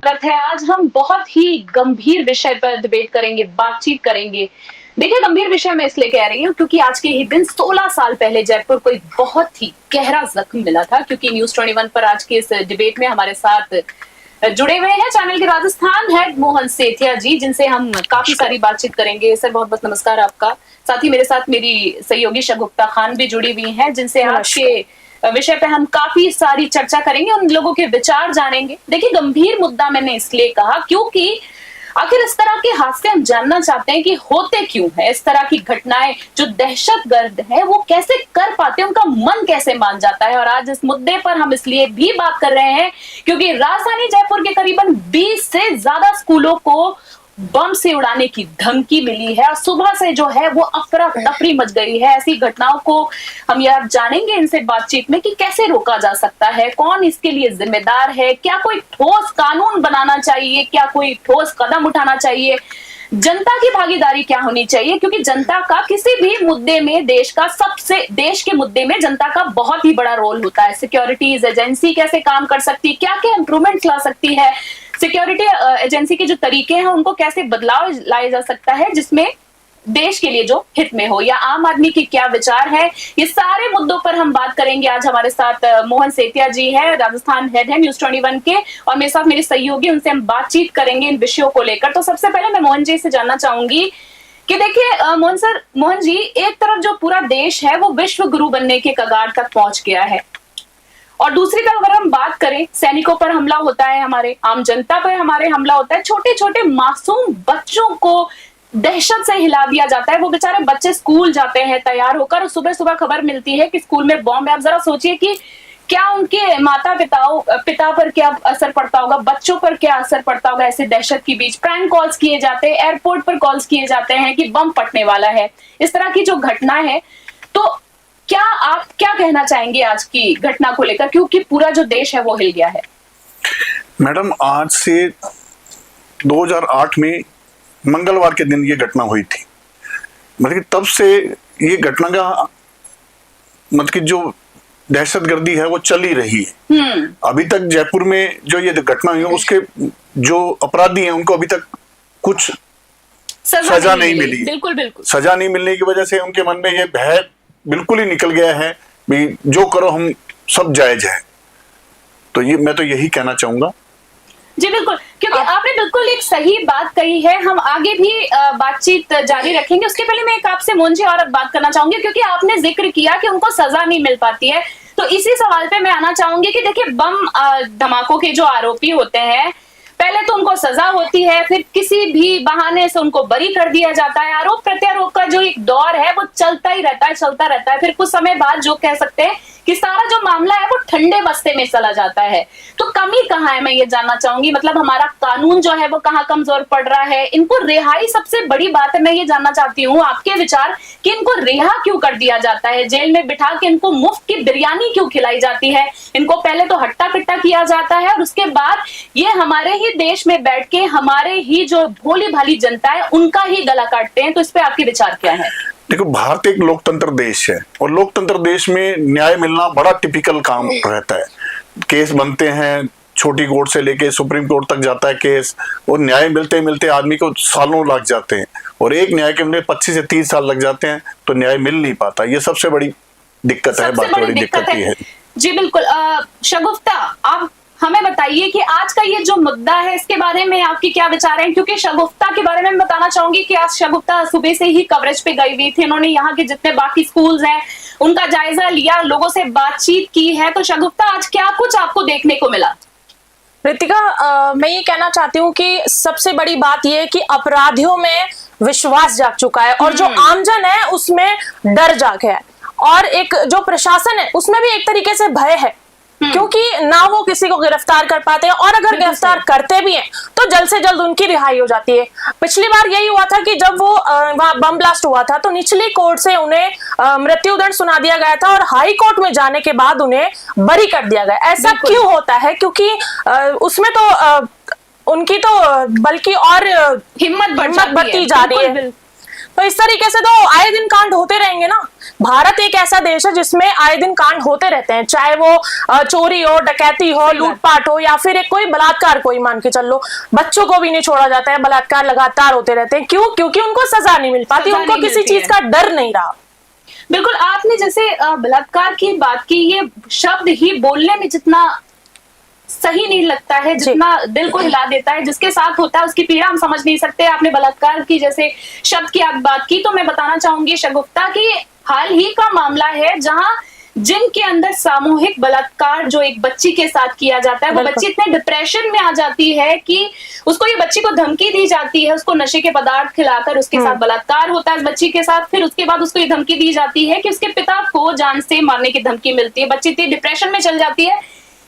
स्वागत है। आज हम बहुत ही गंभीर विषय पर डिबेट करेंगे, बातचीत करेंगे। देखिए, गंभीर विषय मैं इसलिए कह रही हूँ क्योंकि आज के ही दिन 16 साल पहले जयपुर को एक बहुत ही गहरा जख्म मिला था। क्योंकि न्यूज 21 पर आज के इस डिबेट में हमारे साथ जुड़े हुए हैं चैनल के राजस्थान हेड मोहन सेठिया जी, जिनसे हम काफी सारी बातचीत करेंगे। सर, बहुत बहुत नमस्कार आपका। साथ ही मेरे साथ मेरी सहयोगी शगुफ्ता खान भी जुड़ी हुई हैं, जिनसे आज के विषय पे हम काफी सारी चर्चा करेंगे, उन लोगों के विचार जानेंगे। देखिए, गंभीर मुद्दा मैंने इसलिए कहा क्योंकि आखिर इस तरह के हादसे हम जानना चाहते हैं कि होते क्यों है। इस तरह की घटनाएं जो दहशतगर्द है वो कैसे कर पाते हैं, उनका मन कैसे मान जाता है। और आज इस मुद्दे पर हम इसलिए भी बात कर रहे हैं क्योंकि राजधानी जयपुर के करीबन 20 से ज्यादा स्कूलों को बम से उड़ाने की धमकी मिली है और सुबह से जो है वो अफरा तफरी मच गई है। ऐसी घटनाओं को हम यह जानेंगे इनसे बातचीत में कि कैसे रोका जा सकता है, कौन इसके लिए जिम्मेदार है, क्या कोई ठोस कानून बनाना चाहिए, क्या कोई ठोस कदम उठाना चाहिए, जनता की भागीदारी क्या होनी चाहिए। क्योंकि जनता का किसी भी मुद्दे में देश के मुद्दे में जनता का बहुत ही बड़ा रोल होता है। सिक्योरिटीज एजेंसी कैसे काम कर सकती है, क्या क्या इंप्रूवमेंट ला सकती है, सिक्योरिटी एजेंसी के जो तरीके हैं उनको कैसे बदलाव लाया जा सकता है जिसमें देश के लिए जो हित में हो, या आम आदमी की क्या विचार है। ये सारे मुद्दों पर हम बात करेंगे। आज हमारे साथ मोहन सेठिया जी है, राजस्थान हेड है न्यूज 21 के, और मेरे साथ मेरे सहयोगी, उनसे हम बातचीत करेंगे इन विषयों को लेकर। तो सबसे पहले मैं मोहन जी से जानना चाहूंगी कि देखिए मोहन जी, एक तरफ जो पूरा देश है वो विश्व गुरु बनने के कगार तक पहुंच गया है, और दूसरी तरफ अगर हम बात करें, सैनिकों पर हमला होता है, हमारे आम जनता पर हमारे हमला होता है, छोटे छोटे मासूम बच्चों को दहशत से हिला दिया जाता है। वो बेचारे बच्चे स्कूल जाते हैं तैयार होकर, सुबह सुबह खबर मिलती है कि स्कूल में बॉम्ब है। आप जरा सोचिए कि क्या उनके माता पिता पर क्या असर पड़ता होगा, बच्चों पर क्या असर पड़ता होगा। ऐसे दहशत के बीच प्रैंक कॉल्स किए जाते हैं, एयरपोर्ट पर कॉल्स किए जाते हैं कि बम फटने वाला है। इस तरह की जो घटना है, तो क्या आप क्या कहना चाहेंगे आज की घटना को लेकर, क्योंकि पूरा जो देश है वो हिल गया है। मैडम, आज से 2008 में मंगलवार के दिन ये घटना हुई थी। मतलब तब से ये घटना का मतलब जो दहशतगर्दी है वो चल ही रही है। अभी तक जयपुर में जो ये घटना हुई है उसके जो अपराधी हैं उनको अभी तक कुछ सजा नहीं मिली। बिल्कुल बिल्कुल सजा नहीं मिलने की वजह से उनके मन में ये भय बिल्कुल ही निकल गया है भी जो करो हम सब जायज है। तो ये मैं तो यही कहना चाहूंगा। जी बिल्कुल, क्योंकि आपने बिल्कुल एक सही बात कही है। हम आगे भी बातचीत जारी रखेंगे। उसके पहले मैं एक आपसे मोहन जी और बात करना चाहूंगी, क्योंकि आपने जिक्र किया कि उनको सजा नहीं मिल पाती है। तो इसी सवाल पे मैं आना चाहूंगी कि देखिए, बम धमाकों के जो आरोपी होते हैं, पहले तो उनको सजा होती है, फिर किसी भी बहाने से उनको बरी कर दिया जाता है। आरोप प्रत्यारोप का जो एक दौर है वो चलता ही रहता है, चलता रहता है। फिर कुछ समय बाद जो कह सकते हैं कि सारा जो मामला है वो ठंडे बस्ते में चला जाता है। तो कमी कहाँ है, मैं ये जानना चाहूंगी। मतलब हमारा कानून जो है वो कहाँ कमजोर पड़ रहा है। इनको रिहाई सबसे बड़ी बात है। मैं ये जानना चाहती हूँ आपके विचार कि इनको रिहा क्यों कर दिया जाता है, जेल में बिठा के इनको मुफ्त की बिरयानी क्यों खिलाई जाती है। इनको पहले तो हट्टा कट्टा किया जाता है और उसके बाद ये हमारे ही देश में बैठ के हमारे ही जो भोली भाली जनता है उनका ही गला काटते हैं। तो इस पे आपके विचार क्या है? देखो, भारत एक लोकतंत्र देश है और लोकतंत्र देश में न्याय मिलना बड़ा टिपिकल काम रहता है। केस बनते हैं, छोटी कोर्ट से लेके सुप्रीम कोर्ट तक जाता है केस, और न्याय मिलते मिलते आदमी को सालों लग जाते हैं, और एक न्याय के लिए 25 से 30 साल लग जाते हैं, तो न्याय मिल नहीं पाता। ये सबसे बड़ी दिक्कत है, बात बड़ी दिक्कत ही है। जी बिल्कुल। शगुफ्ता, आप हमें बताइए कि आज का ये जो मुद्दा है इसके बारे में आपके क्या विचार हैं। क्योंकि शगुफ्ता के बारे में बताना चाहूंगी कि आज शगुफ्ता सुबह से ही कवरेज पे गई हुई थी। इन्होंने यहाँ के जितने बाकी स्कूल्स हैं उनका जायजा लिया, लोगों से बातचीत की है। तो शगुफ्ता, आज क्या कुछ आपको देखने को मिला? रितिका, मैं ये कहना चाहती हूँ कि सबसे बड़ी बात यह है कि अपराधियों में विश्वास जाग चुका है और जो आमजन है उसमें डर जाग गया है, और एक जो प्रशासन है उसमें भी एक तरीके से भय है, क्योंकि ना वो किसी को गिरफ्तार कर पाते हैं, और अगर गिरफ्तार करते भी हैं तो जल्द से जल्द उनकी रिहाई हो जाती है। पिछली बार यही हुआ था कि जब वो वहां बम ब्लास्ट हुआ था तो निचली कोर्ट से उन्हें मृत्युदंड सुना दिया गया था और हाई कोर्ट में जाने के बाद उन्हें बरी कर दिया गया। ऐसा क्यों होता है? क्योंकि उसमें तो उनकी तो बल्कि और हिम्मत बढ़ती जा रही है। तो इस तरीके से तो आए दिन कांड होते रहेंगे ना। भारत एक ऐसा देश है जिसमें आए दिन कांड होते रहते हैं, चाहे वो चोरी हो, डकैती हो, लूटपाट हो, या फिर एक कोई बलात्कार, कोई मान के चल लो, बच्चों को भी नहीं छोड़ा जाता है, बलात्कार लगातार होते रहते हैं। क्यों? क्योंकि उनको सजा नहीं मिल पाती, उनको किसी चीज का डर नहीं रहा। बिल्कुल, आपने जैसे बलात्कार की बात की, ये शब्द ही बोलने में जितना सही नहीं लगता है, जितना दिल को हिला देता है, जिसके साथ होता है उसकी पीड़ा हम समझ नहीं सकते। आपने बलात्कार की जैसे शब्द की आप बात की, तो मैं बताना चाहूंगी शगुफ्ता की हाल ही का मामला है जहां जिनके अंदर सामूहिक बलात्कार जो एक बच्ची के साथ किया जाता है, वो बच्ची इतने डिप्रेशन में आ जाती है कि उसको, ये बच्ची को धमकी दी जाती है, उसको नशे के पदार्थ खिलाकर उसके साथ बलात्कार होता है इस बच्ची के साथ। फिर उसके बाद उसको ये धमकी दी जाती है कि उसके पिता को जान से मारने की धमकी मिलती है। बच्ची इतनी डिप्रेशन में चल जाती है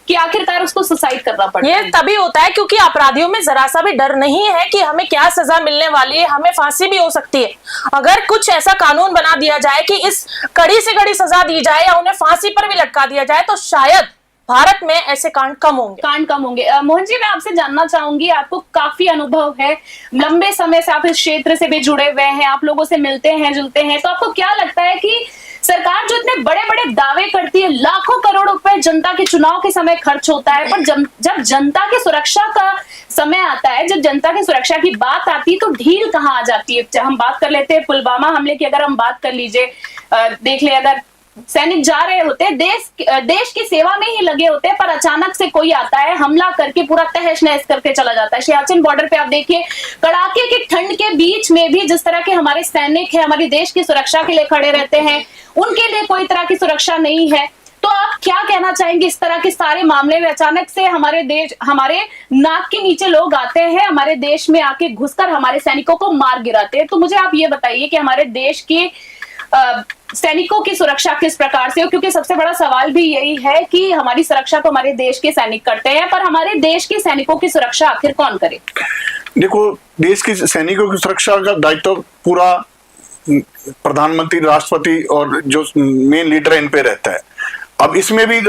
कि आखिरकार उसको सुसाइड करना पड़ता है। ये तभी होता है क्योंकि अपराधियों में जरा सा भी डर नहीं है कि हमें क्या सजा मिलने वाली है, हमें फांसी भी हो सकती है। अगर कुछ ऐसा कानून बना दिया जाए कि इस कड़ी से कड़ी सजा दी जाए या उन्हें फांसी पर भी लटका दिया जाए, तो शायद भारत में ऐसे कांड कम होंगे। मोहन जी, मैं आपसे जानना चाहूंगी, आपको काफी अनुभव है, लंबे समय से आप इस क्षेत्र से भी जुड़े हुए हैं, आप लोगों से मिलते हैं जुलते हैं, तो आपको क्या लगता है कि सरकार जो इतने बड़े बड़े दावे करती है, लाखों करोड़ रुपए जनता के चुनाव के समय खर्च होता है, पर जब जनता की सुरक्षा का समय आता है, जब जनता की सुरक्षा की बात आती है, तो ढील कहाँ आ जाती है? हम बात कर लेते हैं पुलवामा हमले की, अगर हम बात कर लीजिए, देख ले, अगर सैनिक जा रहे होते, देश की सेवा में ही लगे होते, पर अचानक से कोई आता है, हमला करके पूरा तहस नहस करके चला जाता है। सियाचिन बॉर्डर पे आप देखिए, कड़ाके की ठंड के बीच में भी जिस तरह के हमारे सैनिक हैं, हमारे देश की सुरक्षा के लिए खड़े रहते हैं, उनके लिए कोई तरह की सुरक्षा नहीं है। तो आप क्या कहना चाहेंगे इस तरह के सारे मामले में? अचानक से हमारे नाक के नीचे लोग आते हैं, हमारे देश में आके घुसकर हमारे सैनिकों को मार गिराते हैं। तो मुझे आप ये बताइए कि हमारे देश के सैनिकों की सुरक्षा किस प्रकार से हो, क्योंकि सबसे बड़ा सवाल भी यही है कि हमारी सुरक्षा तो हमारे देश के सैनिक करते हैं, पर हमारे देश के सैनिकों की सुरक्षा आखिर कौन करे? देखो, देश के सैनिकों की सुरक्षा का दायित्व पूरा प्रधानमंत्री, राष्ट्रपति और जो मेन लीडर है इन पे रहता है। अब इसमें भी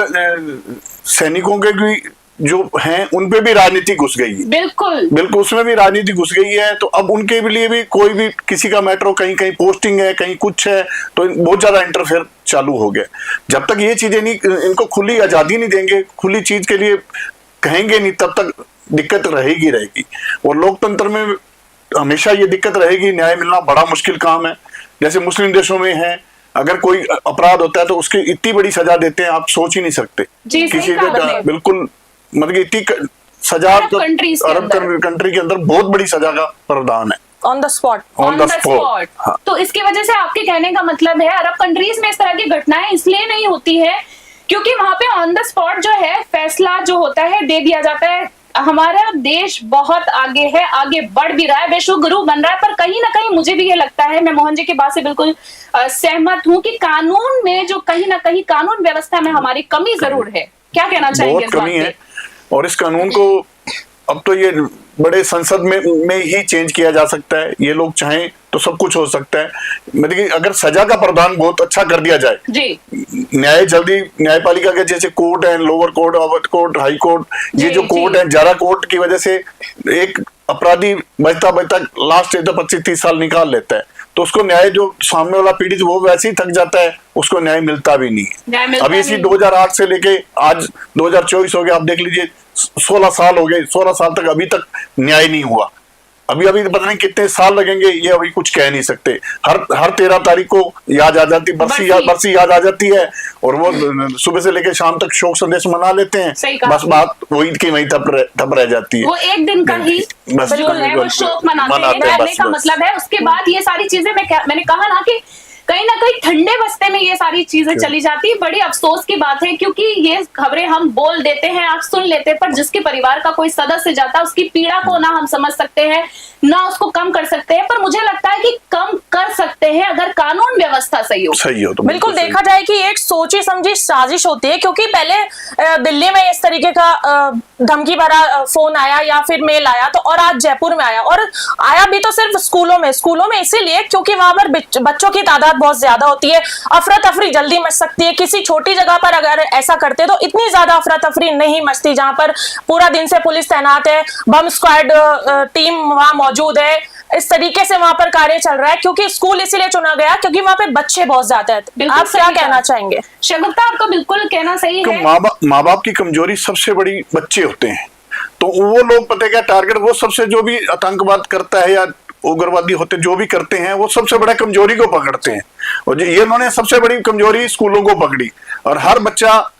सैनिकों के भी जो हैं उन पे भी राजनीति घुस गई है। बिल्कुल उसमें भी राजनीति घुस गई है। तो अब उनके लिए भी कोई भी किसी का मैटर हो, कहीं कहीं पोस्टिंग है, कहीं कुछ है, तो बहुत ज्यादा इंटरफेयर चालू हो गया। जब तक ये चीजें नहीं, इनको खुली आजादी नहीं देंगे, खुली चीज के लिए कहेंगे नहीं, तब तक दिक्कत रहेगी। और लोकतंत्र में हमेशा ये दिक्कत रहेगी, न्याय मिलना बड़ा मुश्किल काम है। जैसे मुस्लिम देशों में है, अगर कोई अपराध होता है तो उसकी इतनी बड़ी सजा देते हैं, आप सोच ही नहीं सकते। किसी का बिल्कुल, मतलब इतनी सजा तो अरब कंट्री के अंदर बहुत बड़ी सजा का प्रावधान है, ऑन द स्पॉट। हाँ। तो इसकी वजह से आपके कहने का मतलब है अरब कंट्रीज में इस तरह की घटनाएं इसलिए नहीं होती है क्योंकि वहां पे ऑन द स्पॉट जो है फैसला जो होता है दे दिया जाता है। हमारा देश बहुत आगे है, आगे बढ़ भी रहा है, विश्व गुरु बन रहा है, पर कहीं ना कहीं मुझे भी ये लगता है, मैं मोहन जी की बात से बिल्कुल सहमत हूं कि कानून में जो कहीं ना कहीं कानून व्यवस्था में हमारी कमी जरूर है। क्या कहना चाहेंगे? बहुत कमी है, और इस कानून को अब तो ये बड़े संसद में ही चेंज किया जा सकता है। ये लोग चाहें तो सब कुछ हो सकता है। मतलब कि अगर सजा का प्रावधान बहुत अच्छा कर दिया जाए जी, न्यायपालिका के जैसे कोर्ट है, लोअर कोर्ट, अपर कोर्ट, हाई कोर्ट, ये जो कोर्ट है, जरा कोर्ट की वजह से एक अपराधी बचता लास्ट 25-30 साल निकाल लेता है, तो उसको न्याय, जो सामने वाला पीड़ित वो वैसे ही थक जाता है, उसको न्याय मिलता भी नहीं। अभी इसी 2008 से लेके आज 2024 हो गया, आप देख लीजिए 16 साल हो गए, 16 साल तक अभी तक न्याय नहीं हुआ। अभी पता नहीं कितने साल लगेंगे, ये अभी कुछ कह नहीं सकते। हर 13 तारीख को याद आ जाती, बरसी याद आ जाती है, और वो सुबह से लेकर शाम तक शोक संदेश मना लेते हैं। बस बात वही की वही तब रह जाती है। वो एक दिन का ही जो है वो शोक मनाते हैं, कहने का मतलब है। उसके बाद ये सारी चीजें मैंने कहा ना कि कहीं ना कहीं ठंडे बस्ते में ये सारी चीजें चली जाती है। बड़ी अफसोस की बात है क्योंकि ये खबरें हम बोल देते हैं, आप सुन लेते हैं, पर जिसके परिवार का कोई सदस्य जाता है उसकी पीड़ा को ना हम समझ सकते हैं, ना उसको कम कर सकते हैं। पर मुझे लगता है कि कम कर सकते हैं अगर कानून व्यवस्था सही हो तो बिल्कुल देखा जाए कि एक सोची समझी साजिश होती है, क्योंकि पहले दिल्ली में इस तरीके का धमकी भरा फोन आया या फिर मेल आया, तो और आज जयपुर में आया, और आया भी तो सिर्फ स्कूलों में इसीलिए क्योंकि वहां पर बच्चों की तादाद बहुत ज्यादा होती है, अफरा तफरी जल्दी मच सकती है। किसी छोटी जगह पर अगर ऐसा करते तो इतनी ज्यादा अफरा तफरी नहीं मचती, जहां पर पूरा दिन से पुलिस तैनात है, बम स्क्वाड टीम वहां मौजूद है, इस तरीके से वहां पर कार्य चल रहा है, क्योंकि स्कूल इसीलिए चुना गया क्योंकि वहां पे बच्चे बहुत ज्यादा हैं। बिल्कुल आप सही क्या कहा। कहना चाहेंगे? शगुफ्ता, आपका बिल्कुल कहना सही तो है। माँ बाप की कमजोरी सबसे बड़ी बच्चे होते हैं। तो वो लोग पता है क्या टारगेट, वो सबसे जो भी आतंकवाद करता है या उग्रवादी होते जो भी करते हैं, वो सबसे बड़ा कमजोरी को पकड़ते हैं। और ये इन्होंने सबसे बड़ी कमजोरी स्कूलों को पकड़ी, और हर बच्चा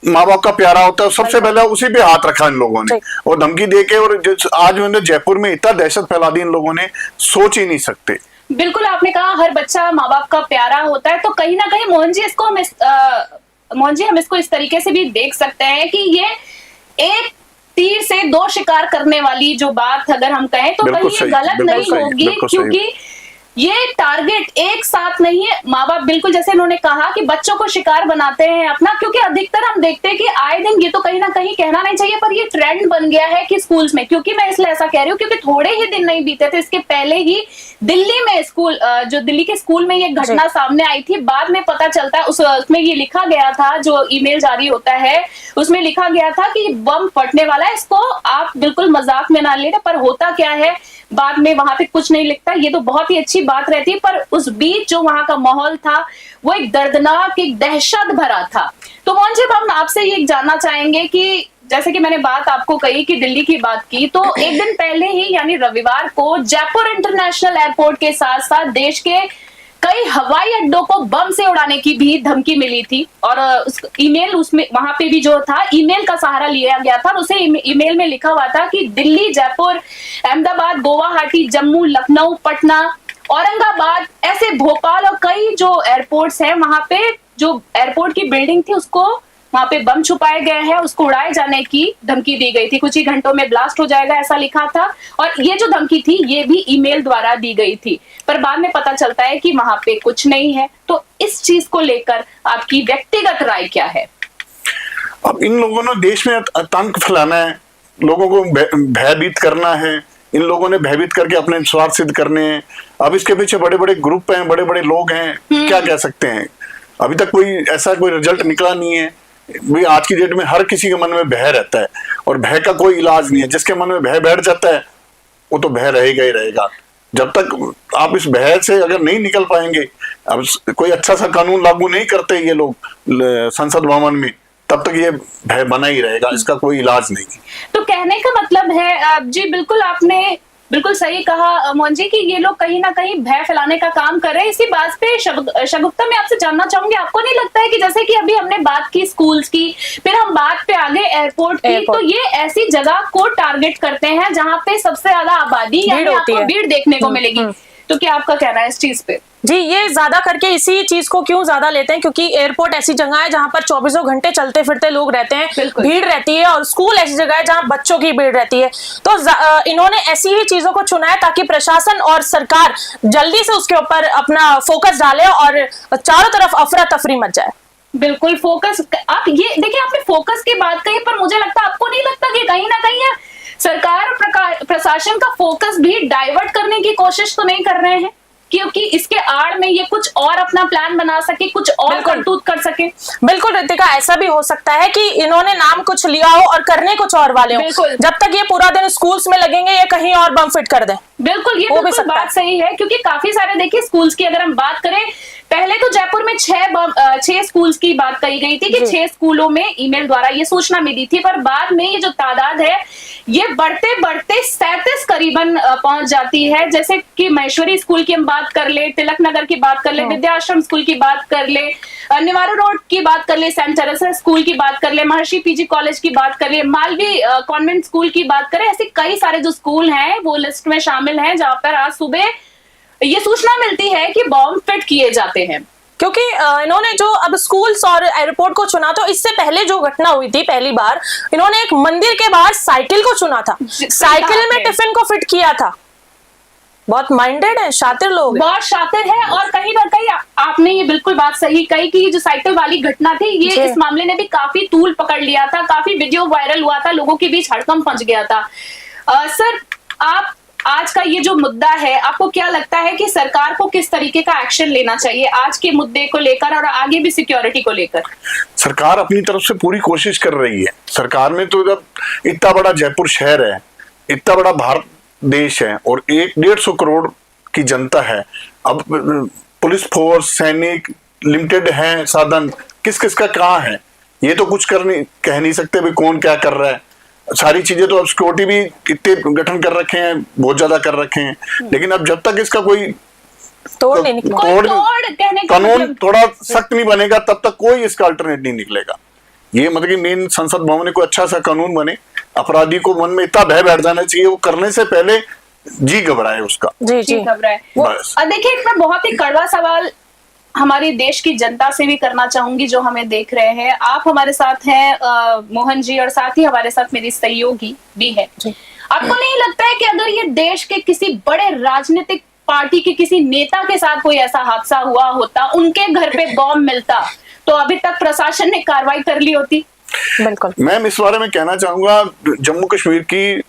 माँ बाप का प्यारा होता है, सबसे पहले उसी पे हाथ रखा इन लोगों ने, और धमकी देके। और आज मैंने जयपुर में इतना दहशत फैला दी इन लोगों ने, सोच ही नहीं सकते। बिल्कुल, आपने कहा हर बच्चा माँ बाप का प्यारा होता है, तो कहीं ना कहीं मोहन जी हम इसको इस तरीके से भी देख सकते हैं कि ये एक तीर से दो शिकार करने वाली जो बात अगर हम कहें तो कहीं ये गलत नहीं होगी, क्योंकि ये टारगेट एक साथ नहीं है। माँ बाप बिल्कुल जैसे इन्होंने कहा कि बच्चों को शिकार बनाते हैं अपना, क्योंकि अधिकतर हम देखते हैं कि आए दिन, ये तो कहीं ना कहीं कहना नहीं चाहिए पर ये ट्रेंड बन गया है कि स्कूल्स में, क्योंकि मैं इसलिए ऐसा कह रही हूँ क्योंकि थोड़े ही दिन नहीं बीते थे इसके पहले ही दिल्ली में जो दिल्ली के स्कूल में ये घटना सामने आई थी। बाद में पता चलता है उसमें ये लिखा गया था, जो ईमेल जारी होता है उसमें लिखा गया था कि बम फटने वाला है, इसको आप बिल्कुल मजाक में ना लेना। पर होता क्या है, बाद में वहां पे कुछ नहीं लिखता, ये तो बहुत ही अच्छी बात रहती है। पर उस बीच जो वहां का माहौल था वो एक दर्दनाक, एक दहशत भरा था। तो मोहन जी, हम आपसे ये जानना चाहेंगे कि जैसे कि मैंने बात आपको कही कि दिल्ली की बात की, तो एक दिन पहले ही यानी रविवार को जयपुर इंटरनेशनल एयरपोर्ट के साथ साथ देश के कई हवाई अड्डों को बम से उड़ाने की भी धमकी मिली थी। और उस ईमेल, उसमें वहां पे भी जो था ईमेल का सहारा लिया गया था, और उसे ईमेल में लिखा हुआ था कि दिल्ली, जयपुर, अहमदाबाद, गुवाहाटी, जम्मू, लखनऊ, पटना, औरंगाबाद, ऐसे भोपाल और कई जो एयरपोर्ट्स हैं वहां पे जो एयरपोर्ट की बिल्डिंग थी उसको वहां पे बम छुपाए गए हैं, उसको उड़ाए जाने की धमकी दी गई थी। कुछ ही घंटों में ब्लास्ट हो जाएगा ऐसा लिखा था, और ये जो धमकी थी ये भी ईमेल द्वारा दी गई थी। पर बाद में पता चलता है कि वहां पे कुछ नहीं है। तो इस चीज को लेकर आपकी व्यक्तिगत राय क्या है? अब इन लोगों ने देश में आतंक फैलाना है, लोगों को भयभीत करना है, इन लोगों ने भयभीत करके अपने स्वार्थ सिद्ध करने हैं। अब इसके पीछे बड़े बड़े ग्रुप हैं, बड़े बड़े लोग हैं, क्या कह सकते हैं। अभी तक कोई ऐसा कोई रिजल्ट निकला नहीं है। भाई आज की डेट में हर किसी के मन में भय रहता है, और भय का कोई इलाज नहीं है। जिसके मन में भय बैठ जाता है वो तो भय रहेगा ही रहेगा। जब तक आप इस भय से अगर नहीं निकल पाएंगे, अब कोई अच्छा सा कानून लागू नहीं करते ये लोग संसद भवन में, तब तक ये भय बना ही रहेगा, इसका कोई इलाज नहीं। तो कहने का मतलब है जी, बिल्कुल आपने बिल्कुल सही कहा मोहन जी कि ये लोग कहीं ना कहीं भय फैलाने का काम कर रहे हैं। इसी बात पे शगुफ्ता, मैं आपसे जानना चाहूंगी, आपको नहीं लगता है कि जैसे कि अभी हमने बात की स्कूल्स की, फिर हम बात पे आगे एयरपोर्ट की, तो ये ऐसी जगह को टारगेट करते हैं जहां पे सबसे ज्यादा आबादी यानी आपको भीड़ देखने को मिलेगी। तो क्या आपका कहना है इस चीज पे? जी, ये ज्यादा करके इसी चीज को क्यों ज्यादा लेते हैं, क्योंकि एयरपोर्ट ऐसी जगह है जहां पर 24 घंटे चलते फिरते लोग रहते हैं, भीड़ रहती है, और स्कूल ऐसी जगह है जहां बच्चों की भीड़ रहती है। तो इन्होंने ऐसी ही चीजों को चुना है ताकि प्रशासन और सरकार जल्दी से उसके ऊपर अपना फोकस डाले और चारों तरफ अफरा तफरी मच जाए। बिल्कुल फोकस, आप ये देखिए, आपने फोकस की बात कही, पर मुझे लगता है आपको नहीं लगता कि कहीं ना कहीं सरकार और प्रशासन का फोकस भी डाइवर्ट करने की कोशिश तो नहीं कर रहे हैं, क्योंकि इसके आड़ में ये कुछ और अपना प्लान बना सके, कुछ और करतूत कर सके? बिल्कुल रितिका, ऐसा भी हो सकता है कि इन्होंने नाम कुछ लिया हो और करने कुछ और वाले हो। जब तक ये पूरा दिन स्कूल्स में लगेंगे, ये कहीं और बम फिट कर दें। बिल्कुल, ये बिल्कुल बात सही है, क्योंकि काफी सारे देखिए स्कूल्स की अगर हम बात करें, पहले तो जयपुर में 6 स्कूल्स की बात कही गई थी कि 6 स्कूलों में ईमेल द्वारा ये सूचना मिली थी, पर बाद में ये जो तादाद है ये बढ़ते बढ़ते 37 करीबन पहुंच जाती है। जैसे कि महेश्वरी स्कूल की हम बात कर ले, तिलक नगर की बात कर ले, विद्या आश्रम स्कूल की बात कर ले, निवारू रोड की बात कर ले, सेंट टेरेसा स्कूल की बात कर ले, महर्षि पीजी कॉलेज की बात कर ले, मालवी कॉन्वेंट स्कूल की बात करें, ऐसे कई सारे जो स्कूल हैं वो लिस्ट में शामिल हैं जहां पर आज सुबह ये सूचना मिलती है कि बॉम्ब फिट किए जाते हैं। क्योंकि इन्होंने जो अब स्कूल्स और एयरपोर्ट को चुना, तो इससे पहले जो घटना हुई थी पहली बार, इन्होंने एक मंदिर के बाहर साइकिल को चुना था, साइकिल में टिफिन को फिट किया था। बहुत माइंडेड है, शातिर लोग, बहुत शातिर है। और कहीं ना कहीं आपने ये बिल्कुल बात सही कही कि ये जो साइकिल वाली घटना थी, ये इस मामले ने भी काफी तूल पकड़ लिया था, काफी वीडियो वायरल हुआ था, लोगों के बीच हड़कंप मच गया था। सर, आप आज का ये जो मुद्दा है, आपको क्या लगता है कि सरकार को किस तरीके का एक्शन लेना चाहिए आज के मुद्दे को लेकर और आगे भी सिक्योरिटी को लेकर? सरकार अपनी तरफ से पूरी कोशिश कर रही है। सरकार में तो जब इतना बड़ा जयपुर शहर है, इतना बड़ा भारत देश है और 150 करोड़ की जनता है। अब पुलिस फोर्स, सैनिक, लिमिटेड है साधन, किस किस का कहाँ है, ये तो कुछ कह नहीं सकते भाई कौन क्या कर रहा है। सारी चीजें तो अब सिक्योरिटी भी इतने गठन कर रखे हैं, बहुत ज्यादा कर रखे हैं, लेकिन अब जब तक इसका कोई तोड़ नहीं निकला, कानून थोड़ा सख्त नहीं बनेगा तब तक कोई इसका अल्टरनेट नहीं निकलेगा। ये मतलब कि मेन संसद भवन में कोई अच्छा सा कानून बने, अपराधी को मन में इतना भय बैठ जाना चाहिए, वो करने से पहले जी घबराए उसका, जी घबराए। बस। देखिए, मैं बहुत ही कड़वा सवाल हमारे देश की जनता से भी करना चाहूंगी जो हमें देख रहे हैं। आप हमारे साथ हैं मोहन जी, और साथ ही हमारे साथ मेरी सहयोगी भी है। आपको नहीं लगता है कि अगर ये देश के किसी बड़े राजनीतिक पार्टी के किसी नेता के साथ कोई ऐसा हादसा हुआ होता, उनके घर पे बॉम्ब मिलता, तो अभी तक प्रशासन ने कार्रवाई कर ली होती? बिल्कुल। मैम, इस बारे में कहना चाहूंगा, जम्मू कश्मीर की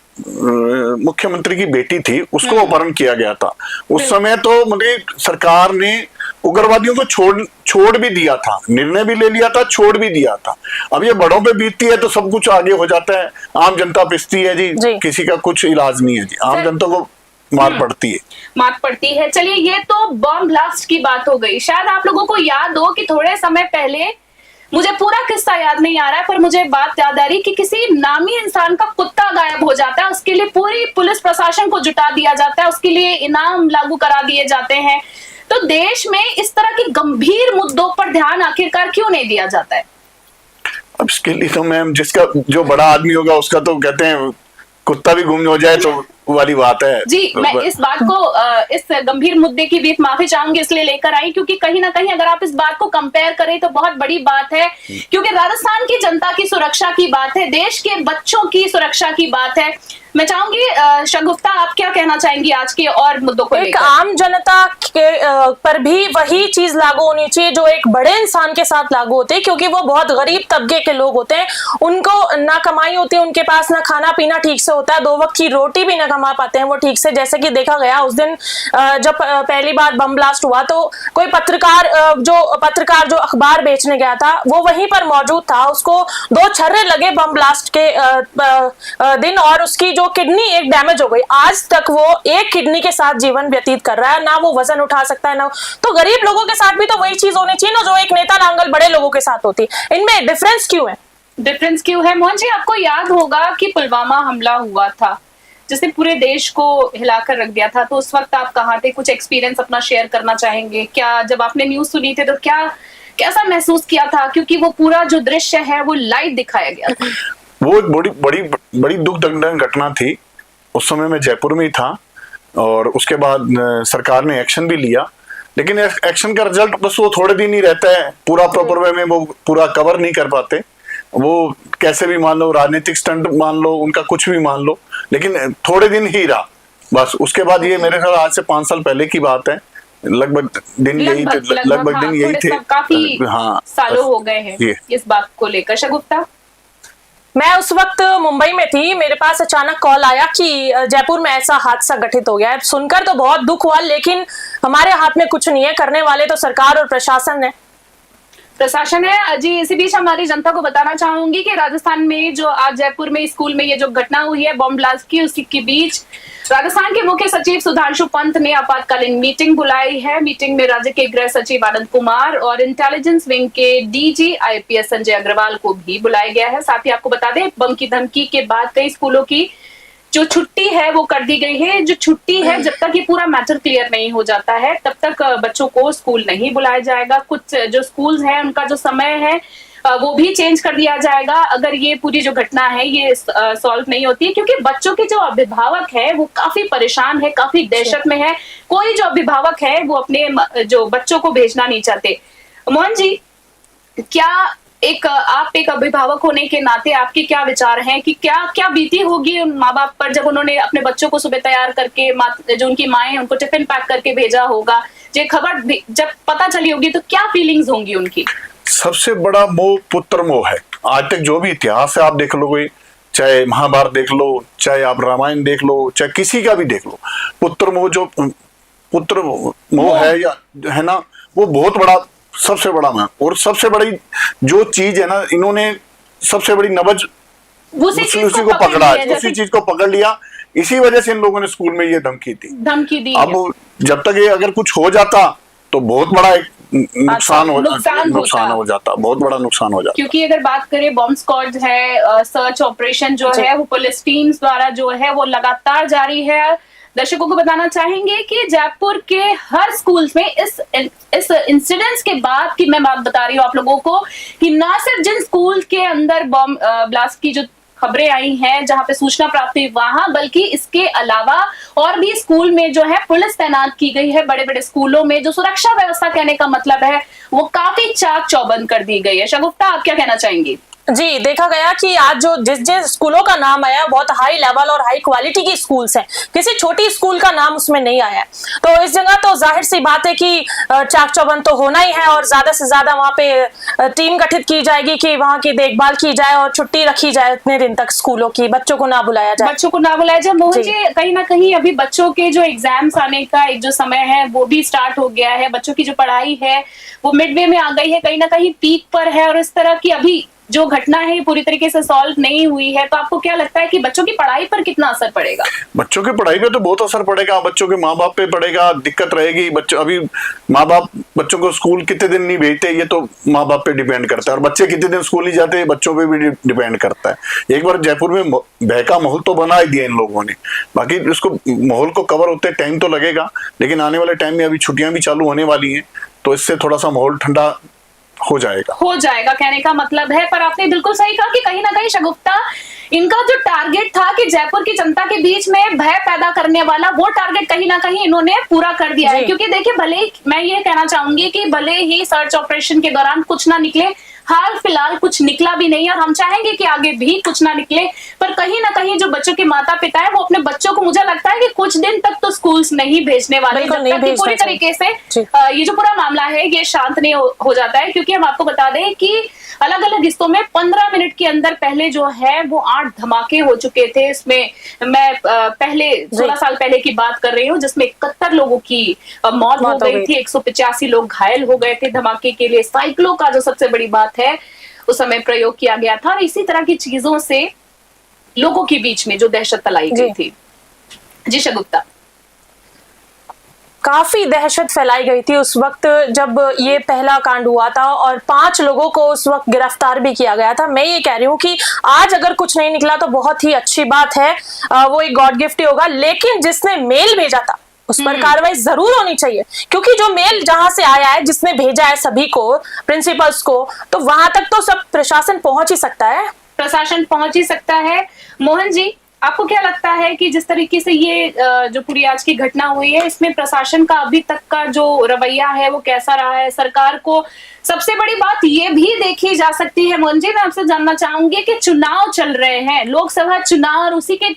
मुख्यमंत्री की बेटी थी, उसको अपहरण किया गया था। उस समय तो मतलब सरकार ने उग्रवादियों को छोड़ भी दिया था, निर्णय भी ले लिया था, छोड़ भी दिया था। अब ये बड़ों पे बीतती है तो सब कुछ आगे हो जाता है, आम जनता पिसती है जी, किसी का कुछ इलाज नहीं है जी, आम जनता को मार पड़ती है। चलिए, ये तो बॉम्ब ब्लास्ट की बात हो गई। शायद आप लोगों को याद हो कि थोड़े समय पहले, मुझे पूरा किस्सा याद नहीं आ रहा है, पर मुझे बात याद आ रही कि किसी नामी इंसान का कुत्ता गायब हो जाता है, उसके लिए पूरी पुलिस प्रशासन को जुटा दिया जाता है, उसके लिए इनाम लागू करा दिए जाते हैं। तो देश में इस तरह की गंभीर मुद्दों पर ध्यान आखिरकार क्यों नहीं दिया जाता है? अब इसके लिए तो मैम, जिसका जो बड़ा आदमी होगा उसका तो कहते हैं कुत्ता भी गुम हो जाए तो वाली बात है जी। मैं इस बात को, इस गंभीर मुद्दे की भी माफी चाहूंगी इसलिए लेकर आई, क्योंकि कहीं ना कहीं अगर आप इस बात को कंपेयर करें तो बहुत बड़ी बात है, क्योंकि राजस्थान की जनता की सुरक्षा की बात है, देश के बच्चों की सुरक्षा की बात है। मैं चाहूंगी शगुफ्ता, आप क्या कहना चाहेंगी आज के और मुद्दों को लेकर? एक आम जनता के पर भी वही चीज लागू होनी चाहिए जो एक बड़े इंसान के साथ लागू होती है, क्योंकि वो बहुत गरीब तबके के लोग होते हैं, उनको ना कमाई होती है, उनके पास ना खाना पीना ठीक से होता है, 2 वक्त की रोटी भी ना कमा पाते हैं वो ठीक से। जैसे कि देखा गया उस दिन जब पहली बार बम ब्लास्ट हुआ तो कोई पत्रकार जो अखबार बेचने गया था वो वहीं पर मौजूद था, उसको 2 छर्रे लगे बम ब्लास्ट के दिन, और उसकी जो किडनी एक डैमेज हो गई। आज तक वो एक किडनी के साथ जीवन व्यतीत कर रहा है, ना वो वजन उठा सकता है ना। तो गरीब लोगों के साथ भी तो वही चीज होनी चाहिए ना जो एक नेता नांगल बड़े लोगों के साथ होती। इनमें डिफरेंस क्यों है? मोहन जी, आपको याद होगा कि पुलवामा हमला हुआ था जिसने पूरे देश को हिलाकर रख दिया था, तो उस वक्त आप कहाँ थे? कुछ एक्सपीरियंस अपना शेयर करना चाहेंगे क्या? जब आपने न्यूज सुनी थी तो कैसा महसूस किया था, क्योंकि वो पूरा जो दृश्य है वो लाइव दिखाया गया था। वो एक बड़ी दुखद घटना थी। उस समय मैं जयपुर में ही था और उसके बाद सरकार ने एक्शन भी लिया, लेकिन एक्शन का रिजल्ट बस वो थोड़े दिन ही रहता है, पूरा प्रॉपर वे में वो पूरा कवर नहीं कर पाते। वो कैसे भी मान लो, राजनीतिक स्टंट मान लो, उनका कुछ भी मान लो, लेकिन थोड़े दिन ही रहा बस। उसके बाद ये मेरे ख्याल आज से 5 साल पहले की बात है, लगभग दिन यही थे। काफी सालों हो गए हैं इस बात को लेकर। शगुफ्ता, मैं उस वक्त मुंबई में थी, मेरे पास अचानक कॉल आया कि जयपुर में ऐसा हादसा घटित हो गया है। सुनकर तो बहुत दुख हुआ, लेकिन हमारे हाथ में कुछ नहीं है, करने वाले तो सरकार और प्रशासन है जी। इसी बीच हमारी जनता को बताना चाहूंगी कि राजस्थान में जो आज जयपुर में स्कूल में ये जो घटना हुई है बॉम्ब ब्लास्ट की, उसी के बीच राजस्थान के मुख्य सचिव सुधांशु पंत ने आपातकालीन मीटिंग बुलाई है। मीटिंग में राज्य के गृह सचिव आनंद कुमार और इंटेलिजेंस विंग के डीजी IPS संजय अग्रवाल को भी बुलाया गया है। साथ ही आपको बता दें, बम की धमकी के बाद कई स्कूलों की जो छुट्टी है वो कर दी गई है। जो छुट्टी है, जब तक ये पूरा मैटर क्लियर नहीं हो जाता है तब तक बच्चों को स्कूल नहीं बुलाया जाएगा। कुछ जो स्कूल्स हैं उनका जो समय है वो भी चेंज कर दिया जाएगा अगर ये पूरी जो घटना है ये सॉल्व नहीं होती है, क्योंकि बच्चों के जो अभिभावक है वो काफी परेशान है, काफी दहशत में है। कोई जो अभिभावक है वो अपने जो बच्चों को भेजना नहीं चाहते। मोहन जी, क्या आप एक अभिभावक होने के नाते आपके क्या विचार हैं कि क्या बीती होगी उन माँ बाप पर जब उन्होंने अपने बच्चों को सुबह तैयार करके, जो उनकी माएं उनको टिफिन पैक करके भेजा होगा, ये खबर जब पता चली होगी तो क्या फीलिंग्स होंगी उनकी? सबसे बड़ा मोह पुत्र मोह है। आज तक जो भी इतिहास है आप देख लो, कोई चाहे महाभारत देख लो, चाहे आप रामायण देख लो, चाहे किसी का भी देख लो, पुत्र मोह है या है ना, वो बहुत बड़ा, सबसे बड़ा मैं। और सबसे बड़ी जो चीज है ना, इन्होंने सबसे बड़ी नबज उसी को पकड़ा है, उसी चीज को पकड़ लिया इसी वजह से इन लोगों ने स्कूल में ये धमकी दी दी है। अब जब तक ये अगर कुछ हो जाता तो बहुत बड़ा एक नुकसान हो जाता, बहुत बड़ा नुकसान हो जाता। क्योंकि अगर बात करें बॉम्ब स्क्वाड है, सर्च ऑपरेशन जो है वो पुलिस टीम्स द्वारा जो है वो लगातार जारी है। दर्शकों को बताना चाहेंगे कि जयपुर के हर स्कूल्स में इस इंसिडेंट्स के बाद की मैं बात बता रही हूँ आप लोगों को कि ना सिर्फ जिन स्कूल के अंदर बॉम्ब ब्लास्ट की जो खबरें आई हैं जहां पे सूचना प्राप्त हुई वहां, बल्कि इसके अलावा और भी स्कूल में जो है पुलिस तैनात की गई है। बड़े बड़े स्कूलों में जो सुरक्षा व्यवस्था कहने का मतलब है वो काफी चाक चौबंद कर दी गई है। शगुफ्ता, आप क्या कहना चाहेंगी? जी, देखा गया कि आज जो जिस स्कूलों का नाम आया बहुत हाई लेवल और हाई क्वालिटी की स्कूल्स हैं, किसी छोटी स्कूल का नाम उसमें नहीं आया। तो इस जगह तो जाहिर सी बात है कि चाक चौबंद तो होना ही है और ज्यादा से ज्यादा वहां पे टीम गठित की जाएगी कि वहां की देखभाल की जाए और छुट्टी रखी जाए इतने दिन तक स्कूलों की, बच्चों को ना बुलाया जाए। मोहन जी, कहीं ना कहीं अभी बच्चों के जो एग्जाम्स आने का एक जो समय है वो भी स्टार्ट हो गया है। बच्चों की जो पढ़ाई है वो मिडवे में आ गई है, कहीं ना कहीं पीक पर है और इस तरह की अभी जो घटना है पूरी तरीके से सॉल्व नहीं हुई है। तो आपको क्या लगता है कि बच्चों की पढ़ाई पर कितना असर पड़ेगा? बच्चों की पढ़ाई पे तो बहुत असर पड़ेगा, बच्चों के माँ बाप पे पड़ेगा, दिक्कत रहेगी। बच्चों अभी माँ बाप बच्चों को स्कूल कितने दिन नहीं भेजते, ये तो माँ बाप पे डिपेंड करता है, और बच्चे कितने दिन स्कूल नहीं जाते बच्चों पे भी डिपेंड करता है। एक बार जयपुर में भय का माहौल तो बना ही दिया इन लोगों ने, बाकी उसको माहौल को कवर होते टाइम तो लगेगा, लेकिन आने वाले टाइम में अभी छुट्टियां भी चालू होने वाली हैं तो इससे थोड़ा सा माहौल ठंडा हो जाएगा कहने का मतलब है। पर आपने बिल्कुल सही कहा कि कहीं ना कहीं शगुफ्ता, इनका जो टारगेट था कि जयपुर की जनता के बीच में भय पैदा करने वाला, वो टारगेट कहीं ना कहीं इन्होंने पूरा कर दिया है। क्योंकि देखिए, भले ही मैं ये कहना चाहूंगी कि भले ही सर्च ऑपरेशन के दौरान कुछ ना निकले, हाल फिलहाल कुछ निकला भी नहीं और हम चाहेंगे कि आगे भी कुछ ना निकले, पर कहीं ना कहीं जो बच्चों के माता पिता है वो अपने बच्चों को, मुझे लगता है कि कुछ दिन तक तो स्कूल्स नहीं भेजने वाले जब तक कि पूरी तरीके से ये जो पूरा मामला है ये शांत नहीं हो जाता है। क्योंकि हम आपको बता दें कि अलग अलग हिस्सों में 15 मिनट के अंदर पहले जो है वो 8 धमाके हो चुके थे। इसमें मैं पहले 16 साल पहले की बात कर रही हूँ जिसमें 71 लोगों की मौत हो गई थी, 185 लोग घायल हो गए थे। धमाके के लिए साइक्लो का जो सबसे बड़ी बात है उस समय प्रयोग किया गया था और इसी तरह की चीजों से लोगों के बीच में जो दहशत फैलाई गई थी। जी शगुफ्ता, काफी दहशत फैलाई गई थी उस वक्त जब ये पहला कांड हुआ था और 5 लोगों को उस वक्त गिरफ्तार भी किया गया था। मैं ये कह रही हूँ कि आज अगर कुछ नहीं निकला तो बहुत ही अच्छी बात है, वो एक गॉड गिफ्ट ही होगा, लेकिन जिसने मेल भेजा था उस पर कार्रवाई जरूर होनी चाहिए। क्योंकि जो मेल जहां से आया है, जिसने भेजा है सभी को, प्रिंसिपल्स को, तो वहां तक तो सब प्रशासन पहुंच ही सकता है, मोहन जी, आपको क्या लगता है कि जिस तरीके से ये जो पूरी आज की घटना हुई है इसमें प्रशासन का अभी तक का जो रवैया है वो कैसा रहा है? सरकार को सबसे बड़ी बात ये भी देखी जा सकती है, मोहन जी, मैं आपसे जानना चाहूंगी कि चुनाव चल रहे हैं, लोकसभा चुनाव, और उसी के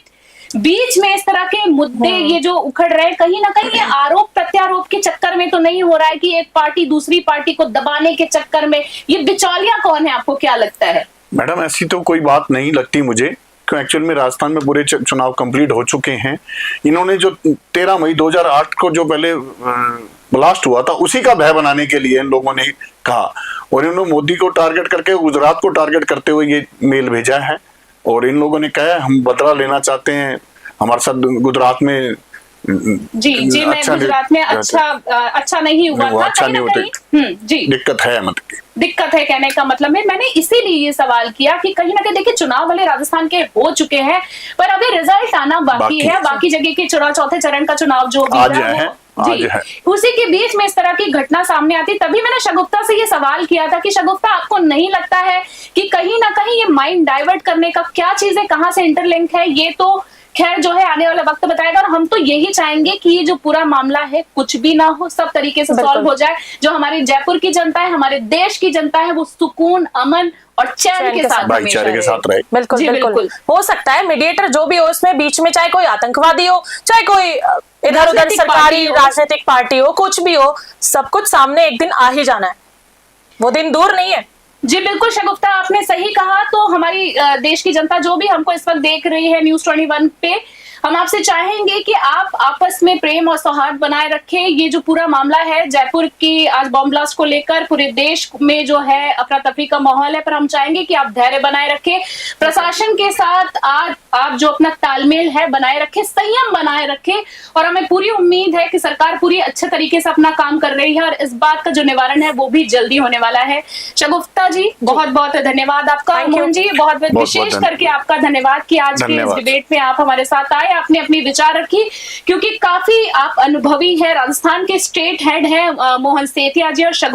बीच में इस तरह के मुद्दे ये जो उखड़ रहे हैं, कहीं ना कहीं ये आरोप प्रत्यारोप के चक्कर में तो नहीं हो रहा है कि एक पार्टी दूसरी पार्टी को दबाने के चक्कर में? ये बिचौलिया कौन है, आपको क्या लगता है? मैडम, ऐसी तो कोई बात नहीं लगती मुझे, क्यों एक्चुअल में राजस्थान में पूरे चुनाव कंप्लीट हो चुके हैं। इन्होंने जो 13 मई 2008 को जो पहले ब्लास्ट हुआ था उसी का भय बनाने के लिए इन लोगों ने कहा, और इन्होंने मोदी को टारगेट करके, गुजरात को टारगेट करते हुए ये मेल भेजा है। और इन लोगों ने कहा हम बदला लेना चाहते हैं, हमारे साथ गुजरात में जी मैं गुजरात में अच्छा नहीं हुआ था, अच्छा नहीं होता, जी दिक्कत है, मतलब दिक्कत है कहने का मतलब है। मैंने इसीलिए ये सवाल किया कि कहीं ना कहीं देखिए चुनाव वाले राजस्थान के हो चुके हैं पर अभी रिजल्ट आना बाकी है, बाकी जगह के चुनाव, चौथे चरण का चुनाव जो भी है उसी के बीच में इस तरह की घटना सामने आती। तभी मैंने शगुफ्ता से ये सवाल किया था कि शगुफ्ता, आपको नहीं लगता है कि कहीं ना कहीं ये माइंड डाइवर्ट करने का क्या चीज है, कहाँ से इंटरलिंक है? ये तो खैर जो है आने वाला वक्त बताएगा, और हम तो यही चाहेंगे कि ये जो पूरा मामला है कुछ भी ना हो, सब तरीके से सॉल्व हो जाए। जो हमारी जयपुर की जनता है, हमारे देश की जनता है, वो सुकून, अमन और चैन के साथ, भाईचारे के साथ रहे। बिल्कुल बिल्कुल हो सकता है मीडिएटर जो भी हो इसमें बीच में, चाहे कोई आतंकवादी हो, चाहे कोई इधर उधर सरकारी राजनीतिक पार्टी हो, कुछ भी हो, सब कुछ सामने एक दिन आ ही जाना है, वो दिन दूर नहीं है। जी बिल्कुल शगुफ्ता, आपने सही कहा। तो हमारी देश की जनता जो भी हमको इस वक्त देख रही है न्यूज़ 21 पे, हम आपसे चाहेंगे कि आप आपस में प्रेम और सौहार्द बनाए रखें। ये जो पूरा मामला है जयपुर की आज बॉम्ब ब्लास्ट को लेकर पूरे देश में जो है अफरा तफरी का माहौल है, पर हम चाहेंगे कि आप धैर्य बनाए रखें, प्रशासन के साथ आप जो अपना तालमेल है बनाए रखें, संयम बनाए रखें, और हमें पूरी उम्मीद है कि सरकार पूरी अच्छे तरीके से अपना काम कर रही है और इस बात का जो निवारण है वो भी जल्दी होने वाला है। शगुफ्ता जी बहुत बहुत धन्यवाद आपका। मोहन जी बहुत बहुत विशेष करके आपका धन्यवाद कि आज के इस डिबेट में आप हमारे साथ आए, आपने अपनी विचार रखी, क्योंकि काफी आप अनुभवी है, राजस्थान के स्टेट हेड है मोहन सेतिया जी और